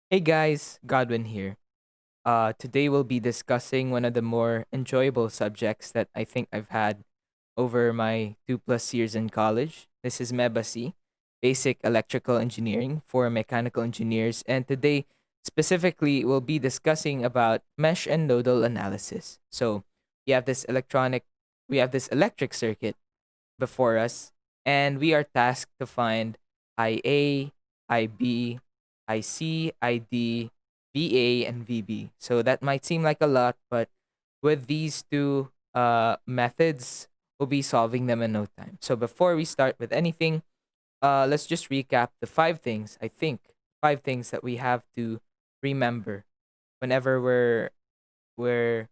Hey guys, Godwin here. Today we'll be discussing one of the more enjoyable subjects that I think I've had over my 2+ years in college. This is MEBASEE, Basic Electrical Engineering for Mechanical Engineers, and today specifically we'll be discussing about mesh and nodal analysis. So we have this electric circuit before us, and we are tasked to find IA, IB, IC, ID, VA, and VB. So that might seem like a lot, but with these two methods, we'll be solving them in no time. So before we start with anything, let's just recap the five things that we have to remember whenever we're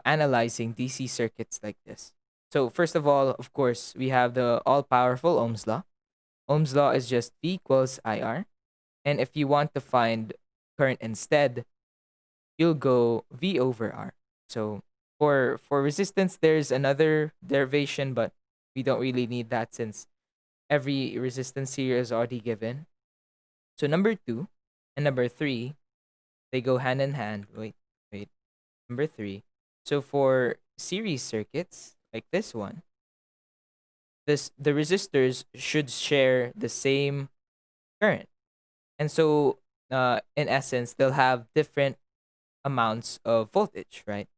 analyzing DC circuits like this. So first of all, of course, we have the all-powerful Ohm's law. Ohm's law is just V equals IR. And if you want to find current instead, you'll go V over R. So for resistance, there's another derivation, but we don't really need that since every resistance here is already given. So number two and number three, they go hand in hand. Wait. Number three. So for series circuits like this one, the resistors should share the same current. And so in essence, they'll have different amounts of voltage, right?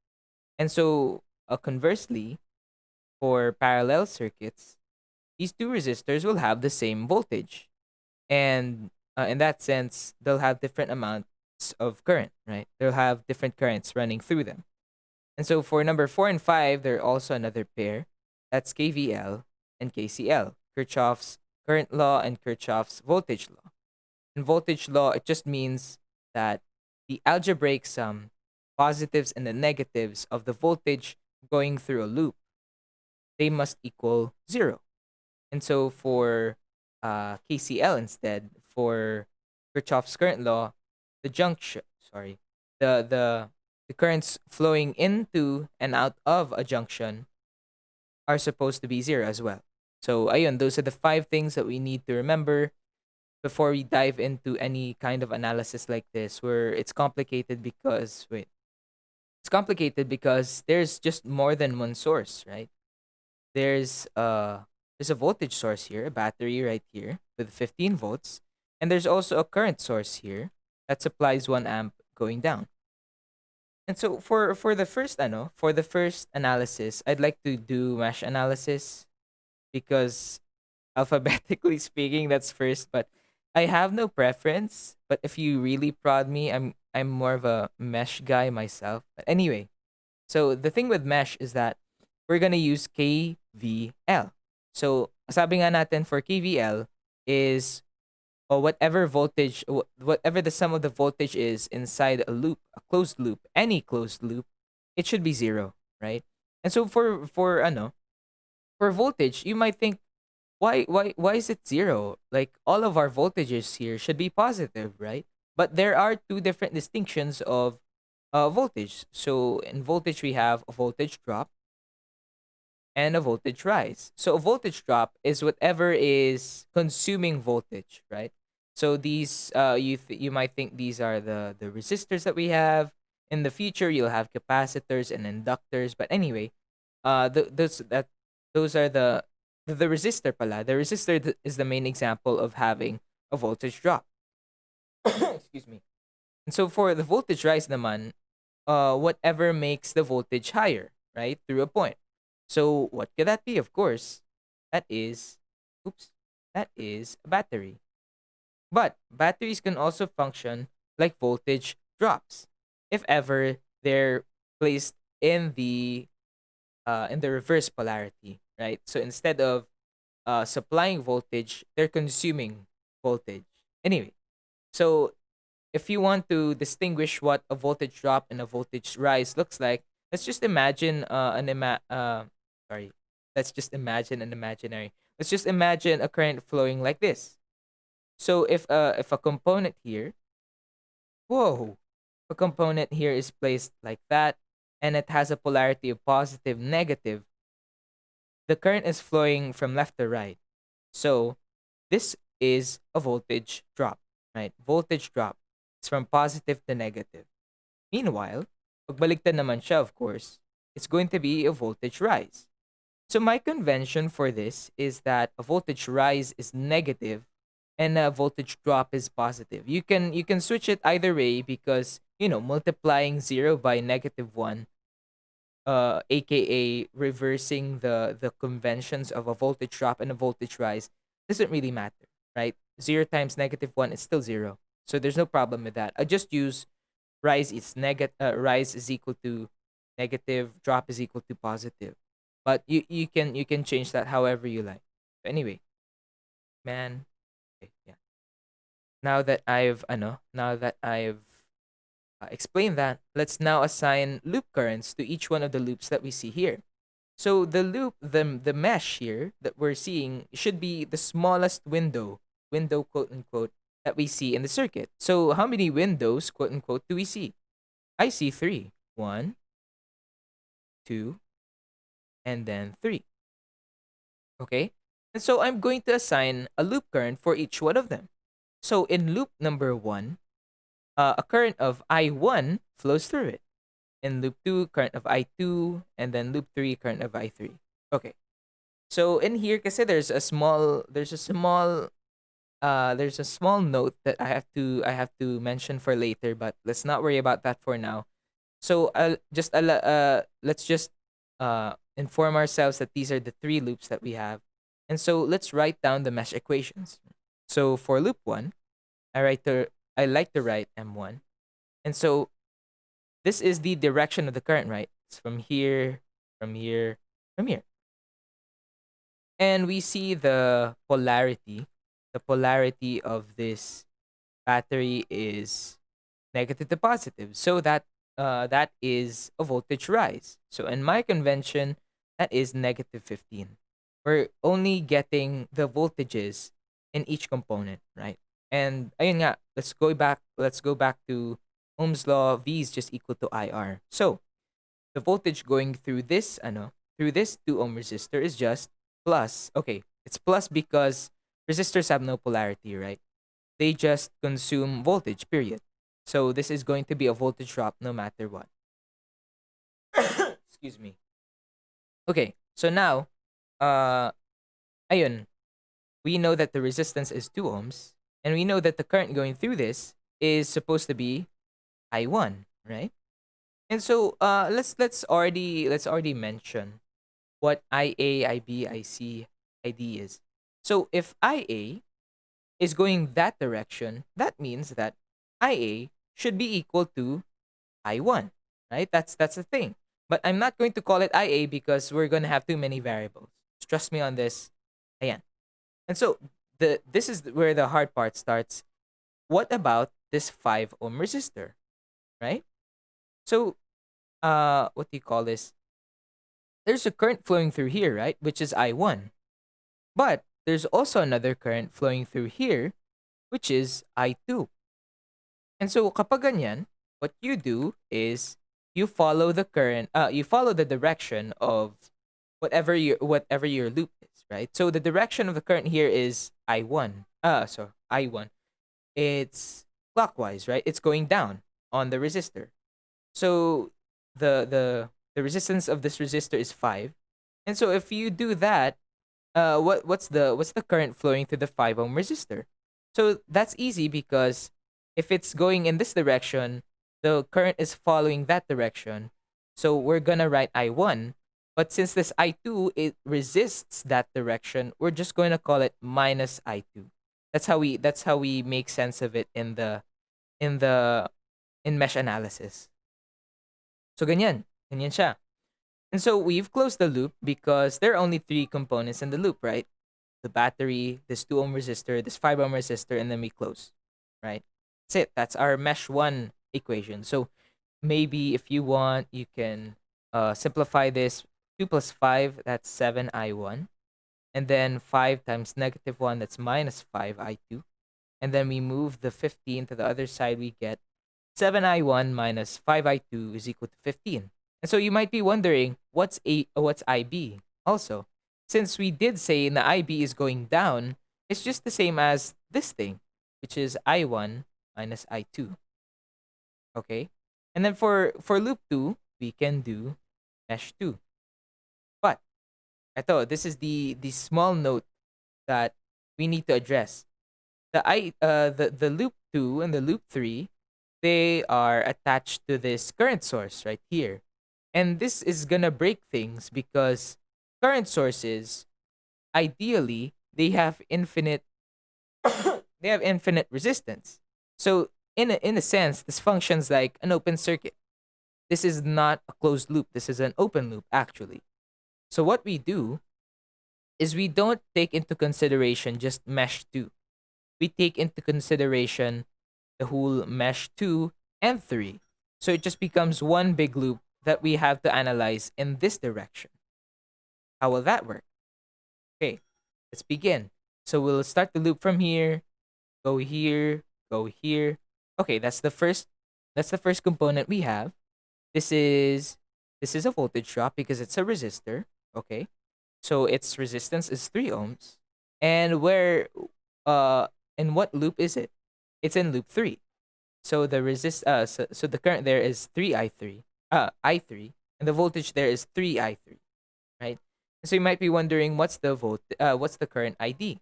And so conversely, for parallel circuits, these two resistors will have the same voltage. And in that sense, they'll have different amounts of current, right? They'll have different currents running through them. And so for number four and five, they're also another pair. That's KVL and KCL, Kirchhoff's current law and Kirchhoff's voltage law. In voltage law, it just means that the algebraic sum, positives and the negatives of the voltage going through a loop, they must equal zero. And so for KCL instead, for Kirchhoff's current law, the junction, sorry, the currents flowing into and out of a junction are supposed to be zero as well. So ayun, those are the five things that we need to remember before we dive into any kind of analysis like this, where it's complicated because there's just more than one source, right? There's uh there's a voltage source here, a battery right here with 15 volts, and there's also a current source here that supplies 1 amp going down. And so for the first analysis, I'd like to do mesh analysis because alphabetically speaking, that's first, but I have no preference. But if you really prod me, I'm more of a mesh guy myself. But anyway, so the thing with mesh is that we're gonna use KVL. So sabi nga natin for KVL is or whatever the sum of the voltage is inside a loop, a closed loop, any closed loop, it should be zero, right? And so for voltage, you might think why is it zero? Like all of our voltages here should be positive, right? But there are two different distinctions of voltage. So in voltage we have a voltage drop and a voltage rise. So a voltage drop is whatever is consuming voltage, right? So these you might think these are the resistors that we have. In the future you'll have capacitors and inductors, but anyway, those are the resistor pala. The resistor is the main example of having a voltage drop. Excuse me. And so for the voltage rise naman, whatever makes the voltage higher, right? Through a point. So what could that be? Of course, that is, oops, that is a battery. But batteries can also function like voltage drops, if ever they're placed in the reverse polarity, right? So instead of supplying voltage, they're consuming voltage. Anyway, so if you want to distinguish what a voltage drop and a voltage rise looks like, let's just imagine sorry, let's just imagine an imaginary. Let's just imagine a current flowing like this. So if a component here, whoa, a component here is placed like that, and it has a polarity of positive, negative, the current is flowing from left to right. So this is a voltage drop, right? Voltage drop. It's from positive to negative. Meanwhile, pag baligtad naman siya, of course, it's going to be a voltage rise. So my convention for this is that a voltage rise is negative and a voltage drop is positive. You can switch it either way because, multiplying 0 by -1, aka reversing the conventions of a voltage drop and a voltage rise, doesn't really matter, right? 0 times -1 is still 0. So there's no problem with that. I just use rise is equal to negative, drop is equal to positive. But you can change that however you like. Anyway, man, okay, yeah. Now that I've explained that, let's now assign loop currents to each one of the loops that we see here. So the mesh here that we're seeing should be the smallest window quote unquote that we see in the circuit. So how many windows quote unquote do we see? I see three. One, two, and then three. Okay? And so I'm going to assign a loop current for each one of them. So in loop number one, a current of I1 flows through it. In loop 2, current of I2, and then loop 3, current of I3. Okay. So in here kasi there's a small note that I have to mention for later, but let's not worry about that for now. So let's just inform ourselves that these are the three loops that we have. And so let's write down the mesh equations. So for loop 1, I like to write M1. And so this is the direction of the current, right? It's from here, from here, from here. And we see the polarity. The polarity of this battery is negative to positive. So that is a voltage rise. So in my convention, that is -15. We're only getting the voltages in each component, right? And ayun nga, let's go back to Ohm's law. V is just equal to IR. So the voltage going through this 2 ohm resistor is just plus. Okay, it's plus because resistors have no polarity, right? They just consume voltage, period. So this is going to be a voltage drop no matter what. Excuse me. Okay, so now, uh, ayun, we know that the resistance is 2 ohms, and we know that the current going through this is supposed to be I1, right? And so let's already mention what IA, IB, IC, ID is. So if IA is going that direction, that means that IA should be equal to I1, right? That's the thing. But I'm not going to call it IA because we're going to have too many variables. Trust me on this. Ayan. And so this is where the hard part starts. What about this 5 ohm resistor, right? So what do you call this? There's a current flowing through here, right? Which is I1. But there's also another current flowing through here, which is I2. And so kapag ganyan, what you do is you follow the direction of whatever your loop is, right? So the direction of the current here is I1. So I1. It's clockwise, right? It's going down on the resistor. So the resistance of this resistor is 5. And so if you do that, what's the current flowing through the 5 ohm resistor? So that's easy because if it's going in this direction, the current is following that direction. So we're gonna write I1, but since this I2 it resists that direction, we're just going to call it minus I2. That's how we make sense of it in the in mesh analysis. So ganyan siya. And so we've closed the loop because there are only 3 components in the loop, right? The battery, this 2 ohm resistor, this 5 ohm resistor, and then we close, right? That's it. That's our mesh 1 equation. So maybe if you want, you can simplify this. 2 plus 5, that's 7I1. And then 5 times -1, that's minus 5I2. And then we move the 15 to the other side, we get 7I1 minus 5I2 is equal to 15. And so you might be wondering, what's IB? Also, since we did say the IB is going down, it's just the same as this thing, which is I1 minus I2. Okay. And then for loop 2, we can do mesh 2. But this is the small note that we need to address. The loop 2 and the loop 3, they are attached to this current source right here. And this is going to break things because current sources, ideally, they have infinite resistance. So in a sense, this functions like an open circuit. This is not a closed loop. This is an open loop actually. So what we do is we don't take into consideration just mesh 2. We take into consideration the whole mesh 2 and 3. So it just becomes one big loop that we have to analyze in this direction. How will that work? Okay, let's begin. So we'll start the loop from here, go here, go here. Okay, that's the first component we have. This is this is a voltage drop because it's a resistor. Okay. So its resistance is 3 ohms. And where in what loop is it? It's in loop 3. So so the current there is 3i3. I3, and the voltage there is 3i3, right? So you might be wondering what's the current ID?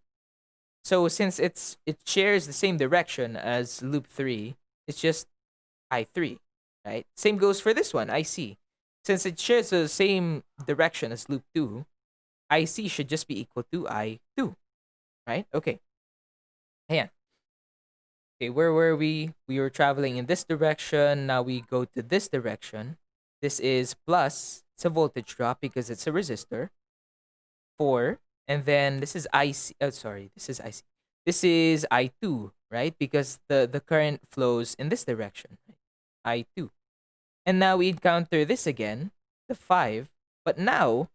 So since it shares the same direction as loop 3, it's just I3, right? Same goes for this one, IC. Since it shares the same direction as loop 2, IC should just be equal to I2, right? Okay. Ayan. Okay, where were we? We were traveling in this direction. Now we go to this direction. This is plus. It's a voltage drop because it's a resistor. 4. And then this is IC. Oh, sorry. This is IC. This is I2, right? Because the current flows in this direction. I2. And now we encounter this again, the 5. But now,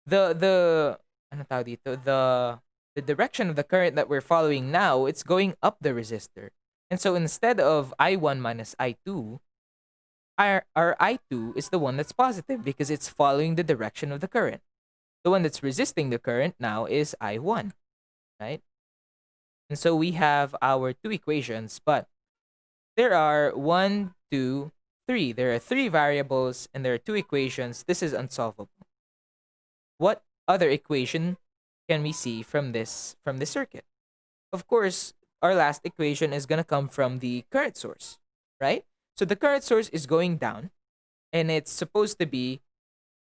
ano tawag dito? The direction of the current that we're following now, it's going up the resistor. And so instead of I1 minus I2, our I2 is the one that's positive because it's following the direction of the current. The one that's resisting the current now is I1, right? And so we have our two equations, but there are 1, 2, 3. There are 3 variables and there are 2 equations. This is unsolvable. What other equation can we see from this circuit? Of course, our last equation is going to come from the current source, right? So the current source is going down and it's supposed to be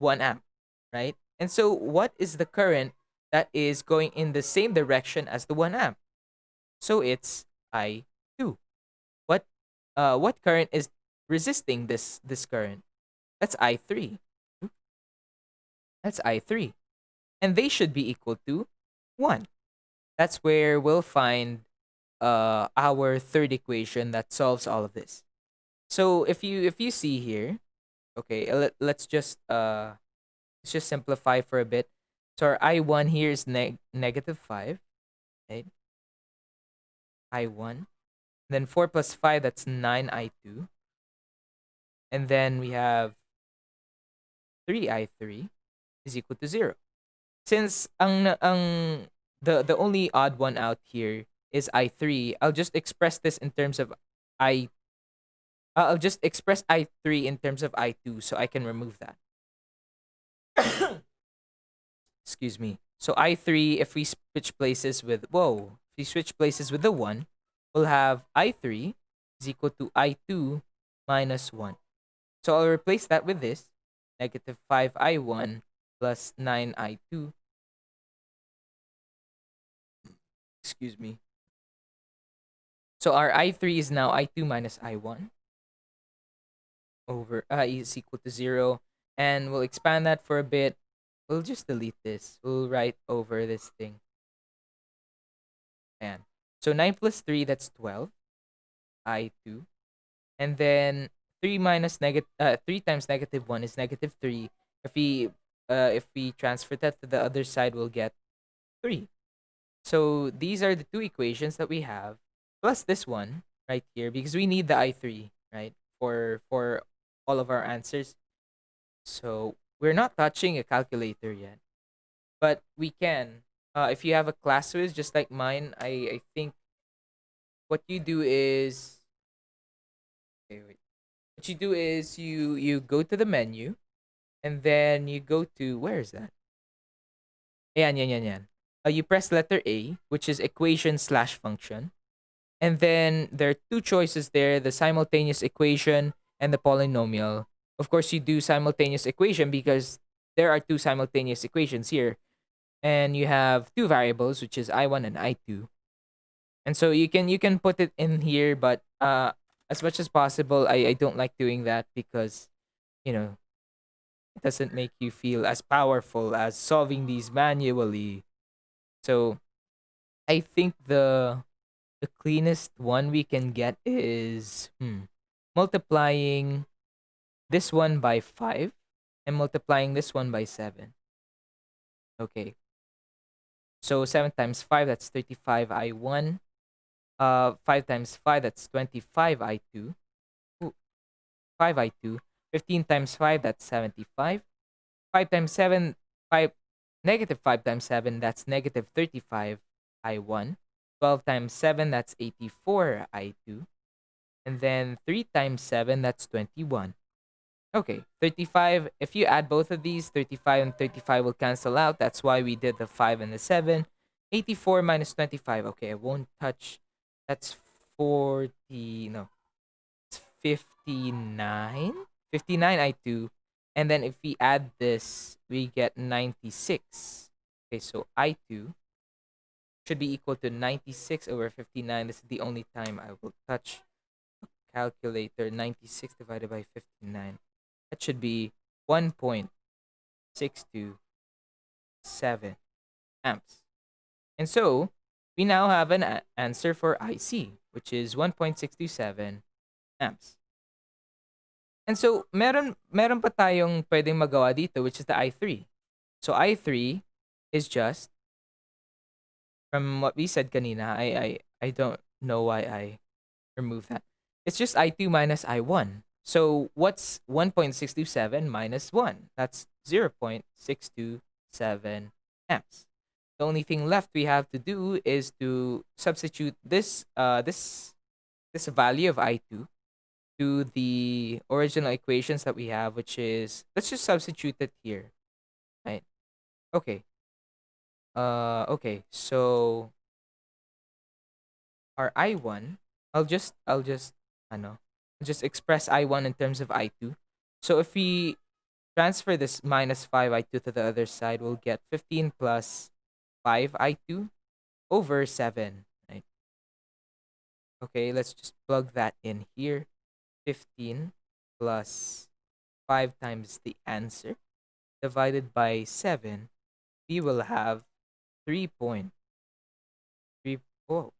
1 amp, right? And so what is the current that is going in the same direction as the 1 amp? So it's I2. What current is resisting this current? That's I3. That's I3. And they should be equal to 1. That's where we'll find our third equation that solves all of this. So if you see here, okay, let's just simplify for a bit. So our I1 here is negative 5, right? I1. Then 4 plus 5, that's 9I2. And then we have 3I3 is equal to 0. Since the only odd one out here is I3, I'll just express this in terms of I I'll just express I3 in terms of I2 so I can remove that. Excuse me. So I3, if we switch places with if we switch places with the 1, we'll have I3 is equal to I2 minus 1. So I'll replace that with this, negative 5I1 plus 9I2. Excuse me. So our I3 is now I2 minus I1 over is equal to 0. And we'll expand that for a bit. We'll just delete this. We'll write over this thing. And so 9 plus 3, that's 12. I2. And then 3 times negative 1 is negative 3. If we transfer that to the other side, we'll get 3. So these are the two equations that we have, plus this one right here, because we need the I3, right, for all of our answers. So we're not touching a calculator yet, but we can. If you have a class quiz just like mine, I think what you do is, okay, wait. What you do is you go to the menu, and then you go to, where is that? Ayan, yan, yan, yan. You press letter A, which is equation slash function. And then there are two choices there, the simultaneous equation and the polynomial. Of course, you do simultaneous equation because there are two simultaneous equations here. And you have two variables, which is I1 and I2. And so you can put it in here, but as much as possible, I don't like doing that because, you know, it doesn't make you feel as powerful as solving these manually. So I think the cleanest one we can get is multiplying this one by 5 and multiplying this one by 7. Okay. So 7 times 5, that's 35 I1. 5 times 5, that's 25 I2. Ooh, 5 I2. 15 times 5, that's 75. 5 times 7, 5, negative 5 times 7, that's negative 35 I1. 12 times 7, that's 84 I2. And then 3 times 7, that's 21. Okay, 35. If you add both of these, 35 and 35 will cancel out. That's why we did the 5 and the 7. 84 minus 25. Okay, I won't touch. That's 40. No, it's 59. 59 I2. And then if we add this, we get 96. Okay, so I2 should be equal to 96 over 59. This is the only time I will touch calculator. 96 divided by 59. That should be 1.627 amps. And so, we now have an answer for IC, which is 1.627 amps. And so, meron pa tayong pwedeng magawa dito, which is the I3. So, I3 is just, from what we said kanina, I don't know why I removed that. It's just I2 minus I1. So what's 1.627 minus 1? That's 0.627 amps. The only thing left we have to do is to substitute this value of I2 to the original equations that we have, which is, let's just substitute it here. Right. Okay. Okay. So our I1, I'll just ano, just express I1 in terms of I2. So if we transfer this minus 5 I2 to the other side, we'll get 15 plus 5 I2 over 7, right? Okay, let's just plug that in here. 15 plus 5 times the answer divided by 7, we will have 3.3, whoa,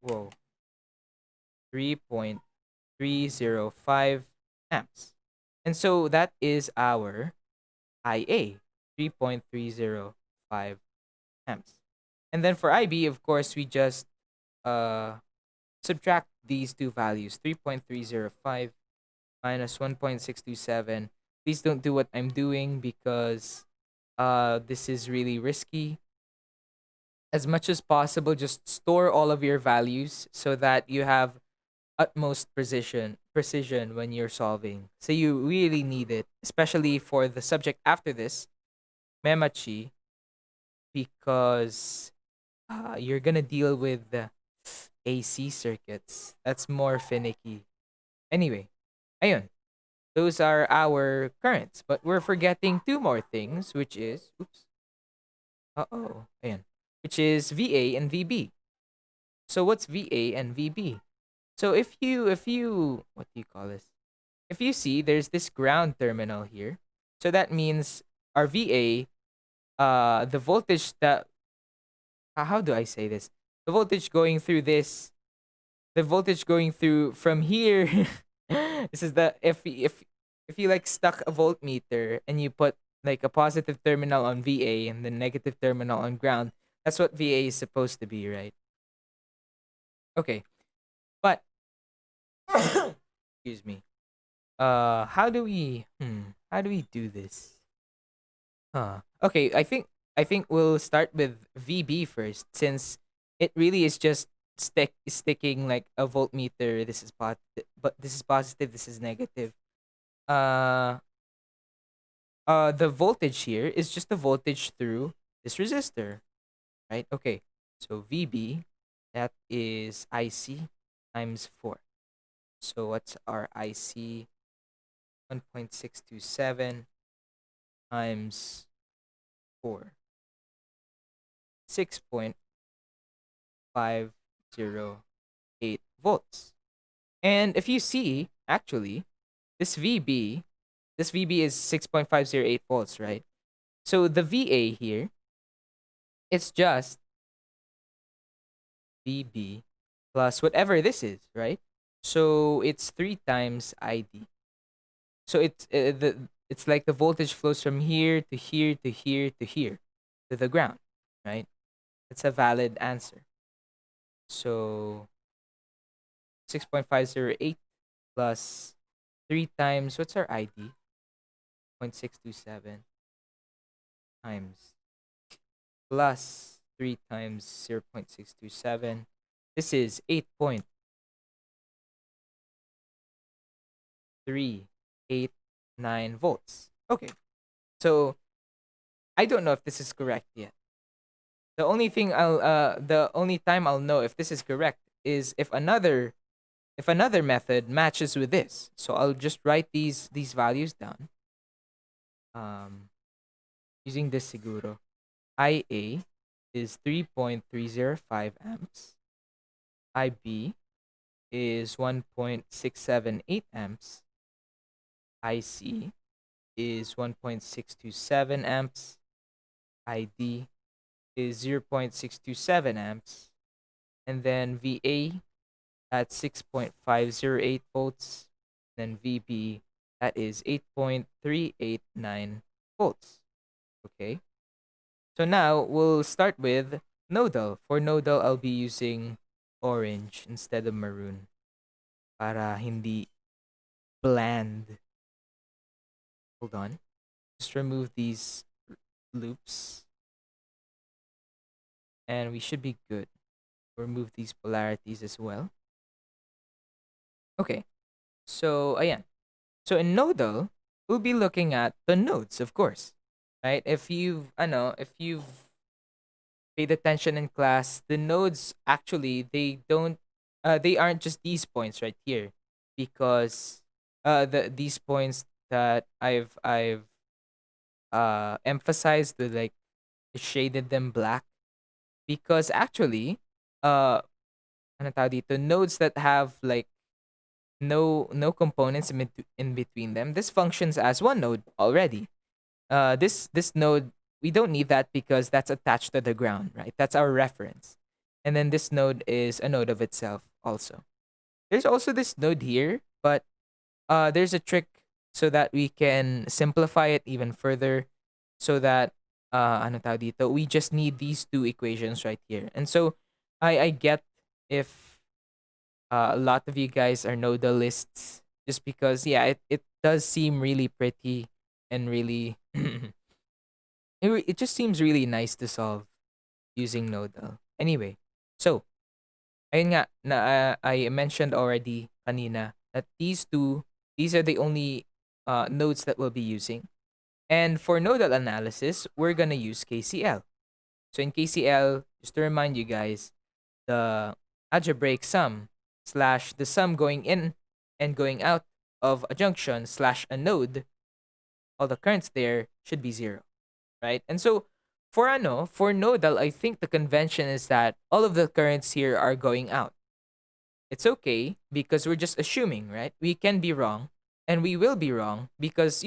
3.305 amps. And so that is our IA, 3.305 amps. And then for IB, of course, we just uh, subtract these two values, 3.305 minus 1.627. Please don't do what I'm doing because this is really risky. As much as possible, just store all of your values so that you have utmost precision when you're solving. So you really need it, especially for the subject after this, MEBASEE, because you're gonna deal with the AC circuits. That's more finicky. Anyway, ayun. Those are our currents, but we're forgetting two more things, which is, oops, ayun, which is VA and VB. So what's VA and VB? So if you what do you call this? If you see, there's this ground terminal here. So that means our VA, the voltage that, how do I say this? The voltage going through this, the voltage going through from here. This is the, if you like stuck a voltmeter and you put like a positive terminal on VA and the negative terminal on ground, that's what VA is supposed to be, right? Okay, but excuse me. How do we do this? Okay, I think we'll start with VB first, since it really is just sticking like a voltmeter. This is positive, but this is positive, this is negative. uh the voltage here is just the voltage through this resistor, right? Okay. So VB, that is IC times 4. So what's our IC? 1.627 times 4. 6.508 volts. And if you see, actually, this VB, this VB is 6.508 volts, right? So the VA here, it's just VB plus whatever this is, right? So it's 3 times ID. So it's like the voltage flows from here to here to here to here to the ground, right? It's a valid answer. So 6.508 plus 3 times, what's our ID? 0.627 times plus 3 times 0.627. This is 8.389 volts. Okay. So I don't know if this is correct yet. The only time I'll know if this is correct is if another method matches with this. So I'll just write these values down. Um Using this siguro. IA is 3.305 amps. IB is 1.678 amps. IC is 1.627 amps. ID is 0.627 amps. And then VA at 6.508 volts. Then VB, that is 8.389 volts. Okay. So now we'll start with Nodal. For Nodal, I'll be using orange instead of maroon para hindi bland. Hold on. Just remove these loops and we should be good. Remove these polarities as well. Okay. So, ayan. So in Nodal, we'll be looking at the nodes, of course. Right? If you've paid attention in class, the nodes actually they aren't just these points right here because these points that I've emphasized the like shaded them black because actually ano tawag dito, nodes that have like no components in between them, this functions as one node already. This node, we don't need that because that's attached to the ground, right? That's our reference. And then this node is a node of itself also. There's also this node here, but there's a trick so that we can simplify it even further so that ano tawag dito, we just need these two equations right here. And so I get if a lot of you guys are nodalists just because yeah, it does seem really pretty and really it just seems really nice to solve using Nodal. Anyway, so ayun nga na I mentioned already kanina that these are the only nodes that we'll be using. And for nodal analysis, we're gonna use KCL. So in KCL, just to remind you guys, the algebraic sum slash the sum going in and going out of a junction slash a node, all the currents there should be 0, right? And so for nodal, I think the convention is that all of the currents here are going out. It's okay because we're just assuming, right? We can be wrong and we will be wrong because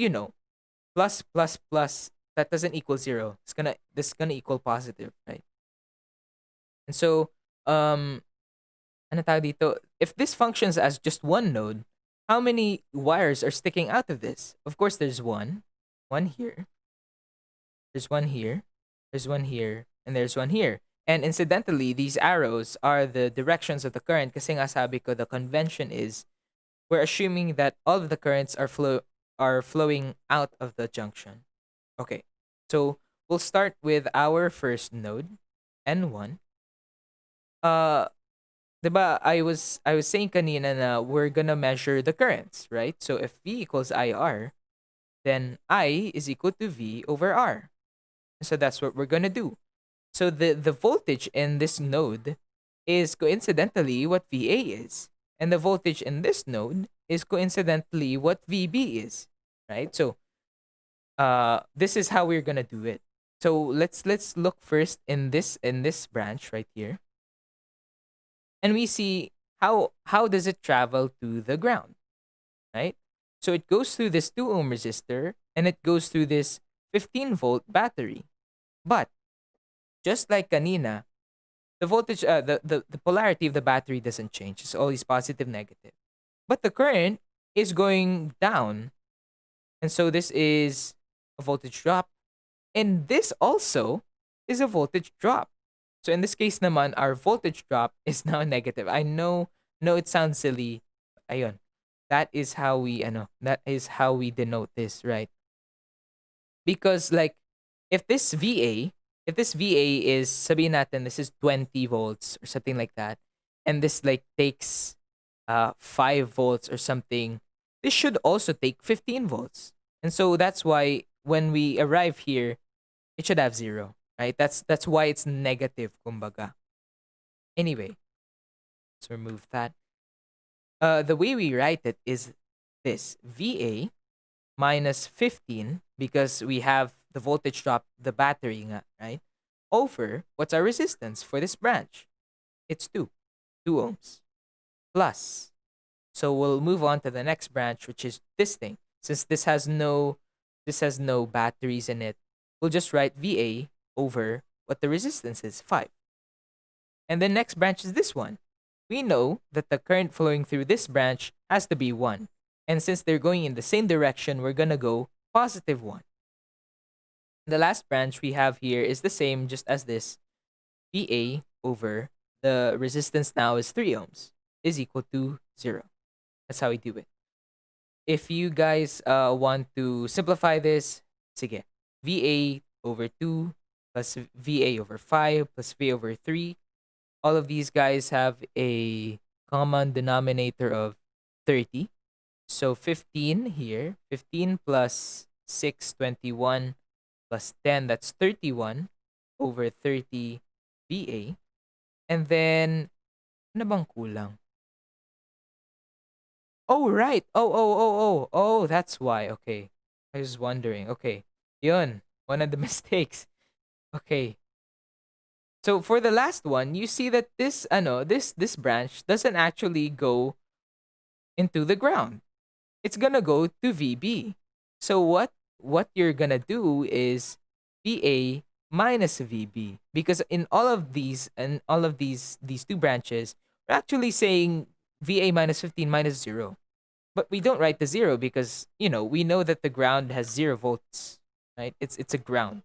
plus plus plus that doesn't equal 0. This is gonna equal positive, right? And so ano tawag dito, if this functions as just one node, how many wires are sticking out of this? Of course, there's one here, there's one here, there's one here, and there's one here. And incidentally, these arrows are the directions of the current kasi nga sabi ko the convention is we're assuming that all of the currents are flowing out of the junction. Okay. So we'll start with our first node, N1. Uh Diba, I was saying kanina na we're gonna measure the currents, right? So if V equals IR, then I is equal to V over R. So that's what we're gonna do. So the voltage in this node is coincidentally what VA is. And the voltage in this node is coincidentally what VB is. Right? So this is how we're gonna do it. So let's look first in this branch right here. And we see how does it travel to the ground, right? So it goes through this 2 ohm resistor and it goes through this 15-volt battery. But just like kanina, the voltage, the polarity of the battery doesn't change. It's always positive, negative. But the current is going down. And so this is a voltage drop. And this also is a voltage drop. So in this case naman, our voltage drop is now negative. I know, no, it sounds silly. Ayun. That is how we denote this, right? Because like if this VA, if this VA is sabihin natin this is 20 volts or something like that, and this like takes 5 volts or something, this should also take 15 volts. And so that's why when we arrive here, it should have 0, right? That's why it's negative, kumbaga. Anyway, let's remove that. The way we write it is this: VA minus 15, because we have the voltage drop, the battery nga, right? Over, what's our resistance for this branch? It's 2 ohms. Plus, so we'll move on to the next branch, which is this thing. Since this has no batteries in it, we'll just write VA over what the resistance is, 5. And the next branch is this one. We know that the current flowing through this branch has to be 1. And since they're going in the same direction, we're going to go positive 1. The last branch we have here is the same just as this. VA over the resistance now is 3 ohms is equal to 0. That's how we do it. If you guys want to simplify this, sige, VA over 2 plus VA over 5 plus VA over 3. All of these guys have a common denominator of 30. So 15 here, 15 plus 6, 21 plus 10, that's 31 over 30 VA. And then, ano bang kulang? Oh, right. Oh, that's why. Okay. I was wondering. Okay. Yun. One of the mistakes. Okay. So for the last one, you see that this branch doesn't actually go into the ground. It's gonna go to VB. So what you're gonna do is VA minus VB, because in all of these two branches, we're actually saying VA minus 15 minus 0. But we don't write the 0 because we know that the ground has 0 volts, right? It's a ground,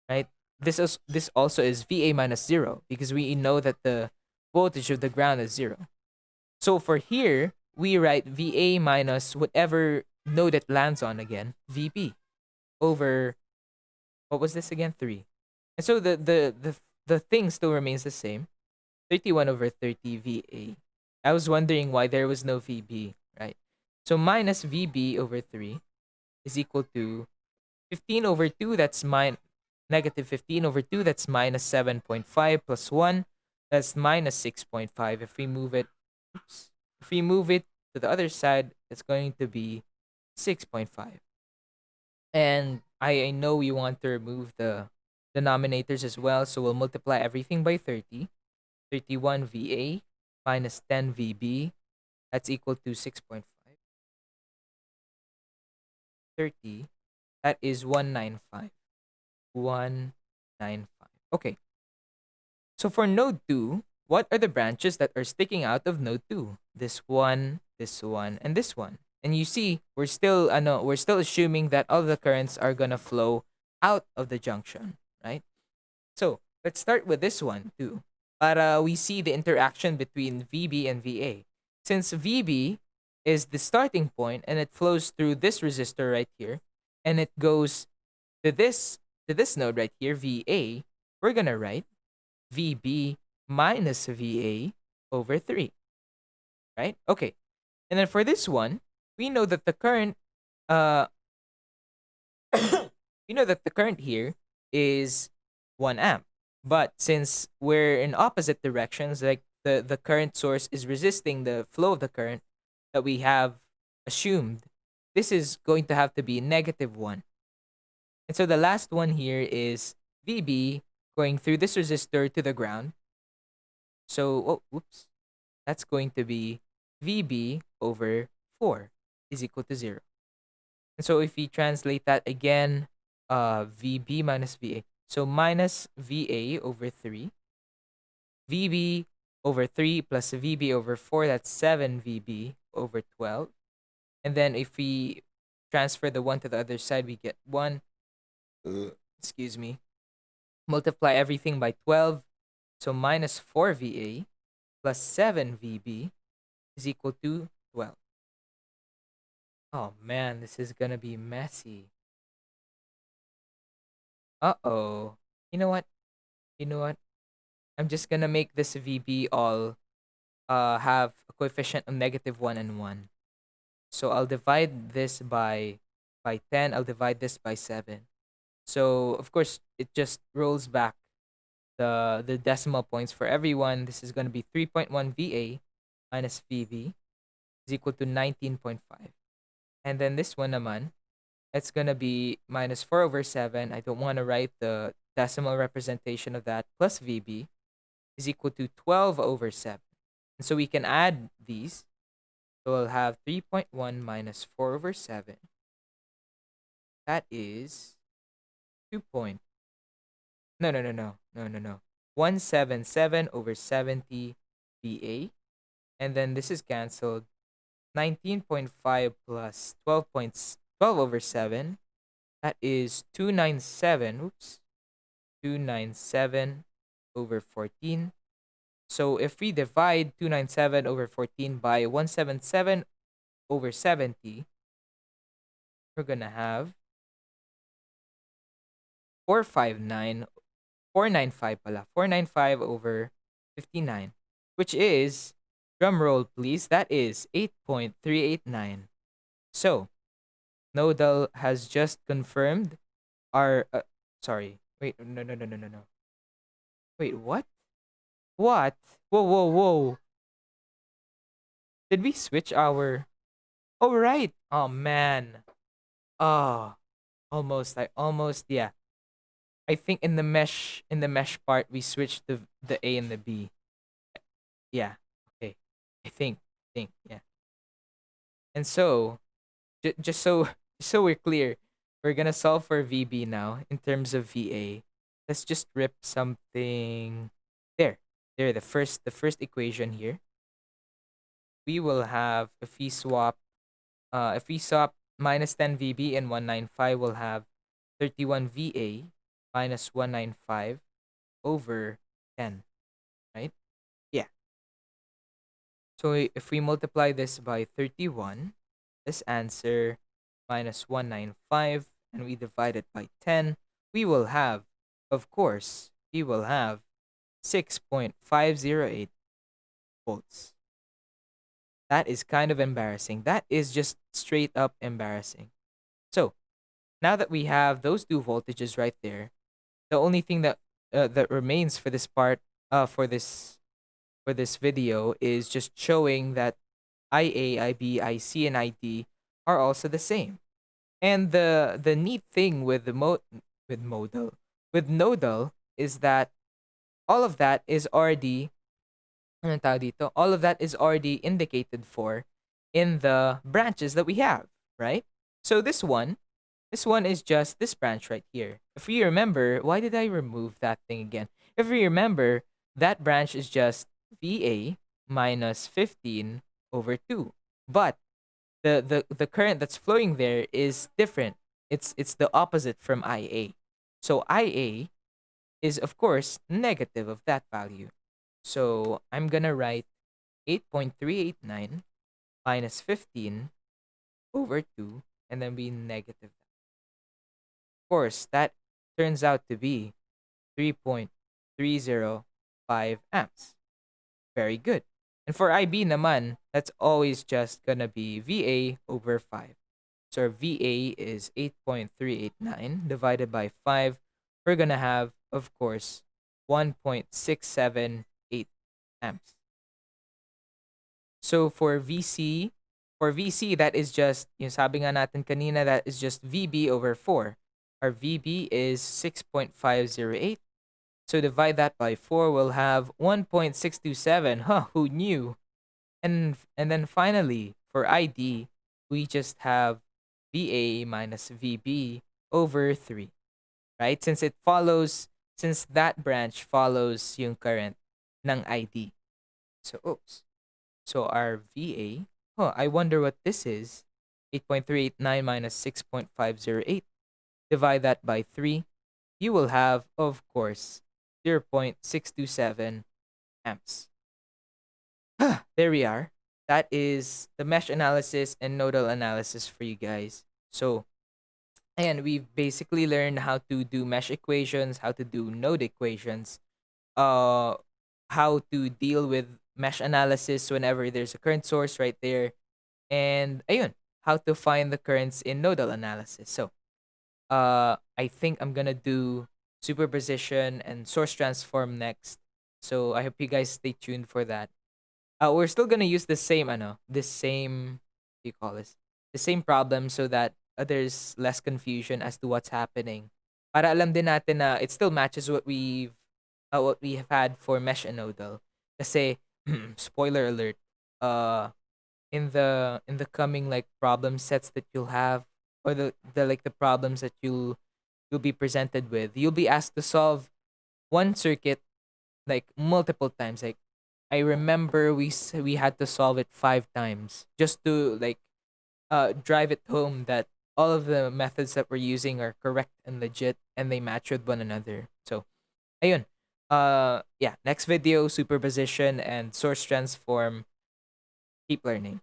right? This also is VA minus 0 because we know that the voltage of the ground is 0. So for here, we write VA minus whatever node it lands on again, VB, over, what was this again? 3. And so the thing still remains the same. 31 over 30 VA. I was wondering why there was no VB, right? So minus VB over 3 is equal to 15 over 2, that's negative 15 over 2, that's minus 7.5 plus 1, that's minus 6.5. If we move it, if we move it to the other side, it's going to be 6.5. And I know we want to remove the denominators as well, so we'll multiply everything by 30. 31 VA minus 10 VB, that's equal to 6.5. 30, that is 195. 195. Okay. So for node 2, what are the branches that are sticking out of node 2? This one, and this one. And you see, we're still assuming that all the currents are gonna flow out of the junction, right? So let's start with this one too. Para we see the interaction between VB and VA. Since VB is the starting point and it flows through this resistor right here, and it goes to this node right here, VA, we're gonna write VB minus VA over 3, right? Okay. And then for this one, we know that the current uh we know that the current here is 1 amp. But since we're in opposite directions, like the current source is resisting the flow of the current that we have assumed, this is going to have to be -1. And so the last one here is VB going through this resistor to the ground. So, oh, whoops. That's going to be VB over 4 is equal to 0. And so if we translate that again, VB minus VA. So minus VA over 3. VB over 3 plus VB over 4, that's 7 VB over 12. And then if we transfer the 1 to the other side, we get 1. Excuse me. Multiply everything by 12. So minus 4 VA plus 7 VB is equal to 12. Oh man, this is gonna be messy. Uh-oh. You know what? You know what? I'm just gonna make this VB all have a coefficient of -1 and 1. So I'll divide this by 10. I'll divide this by 7. So of course it just rolls back the decimal points for everyone. This is gonna be 3.1 VA minus VB is equal to 19.5. And then this one naman, it's gonna be minus 4 over 7. I don't want to write the decimal representation of that, plus VB is equal to 12 over 7. And so we can add these. So we'll have 3.1 minus 4 over 7. That is 2 point. No, no, no, no, no, no, no. 177 over 70 VA. And then this is canceled. 19.5 plus 12 over 7. That is 297. Oops. 297 over 14. So if we divide 297 over 14 by 177 over 70, we're going to have 459, 495 pala. 495 over 59, which is, drum roll please, that is 8.389. So, Nodal has just confirmed our, sorry, wait, no, no, no, no, no, no. Wait, what? What? Whoa, whoa, whoa. Did we switch our... Oh, right. Oh, man. Oh, almost. Yeah. I think in the mesh part, we switched the A and the B. Yeah. Okay. I think, yeah. And so, just so, so we're clear, we're gonna solve for VB now in terms of VA. Let's just rip something there. There, the first equation here. We will have, if we swap minus 10 VB and 195, we'll have 31 VA minus 195 over 10, right? Yeah. So if we multiply this by 31, this answer minus 195, and we divide it by 10, we will have, of course, 6.508 volts. That is kind of embarrassing. That is just straight up embarrassing. So, now that we have those two voltages right there, the only thing that remains for this part, for this video, is just showing that IA, IB, IC, and ID are also the same. And the neat thing with with Nodal is that all of that is already, anong tawag dito? All of that is already indicated for in the branches that we have, right? So this one is just this branch right here. If we remember, why did I remove that thing again? If we remember, that branch is just VA minus 15 over 2. But the current that's flowing there is different. It's the opposite from IA. So IA is, of course, negative of that value. So I'm gonna write 8.389 minus 15 over 2, and then be negative. Of course, that turns out to be 3.305 amps. Very good. And for IB naman, that's always just gonna be VA over 5. So our VA is 8.389 divided by 5. We're gonna have, of course, 1.678 amps. So for VC, that is just, yung sabi nga natin kanina, that is just VB over 4. Our VB is 6.508. So divide that by 4, we'll have 1.627. Huh, who knew? And then finally, for ID, we just have VA minus VB over 3, right? Since that branch follows yung current ng ID. So, oops. So our VA, I wonder what this is. 8.389 minus 6.508. Divide that by 3. You will have, of course, 0.627 amps. There we are. That is the mesh analysis and nodal analysis for you guys. So, and we've basically learned how to do mesh equations, how to do node equations, uh, how to deal with mesh analysis whenever there's a current source right there, and ayun, how to find the currents in nodal analysis. So, I think I'm gonna do superposition and source transform next. So I hope you guys stay tuned for that. We're still gonna use the same what do you call this? The same problem so that there's less confusion as to what's happening. Para alam din natin na it still matches what we have had for mesh and nodal. Kasi spoiler alert, uh in the coming like problem sets that you'll have, or the like the problems that you'll be presented with, you'll be asked to solve one circuit like multiple times. Like I remember we had to solve it 5 times just to like drive it home that all of the methods that we're using are correct and legit and they match with one another. So ayun. Yeah, next video, superposition and source transform. Keep learning.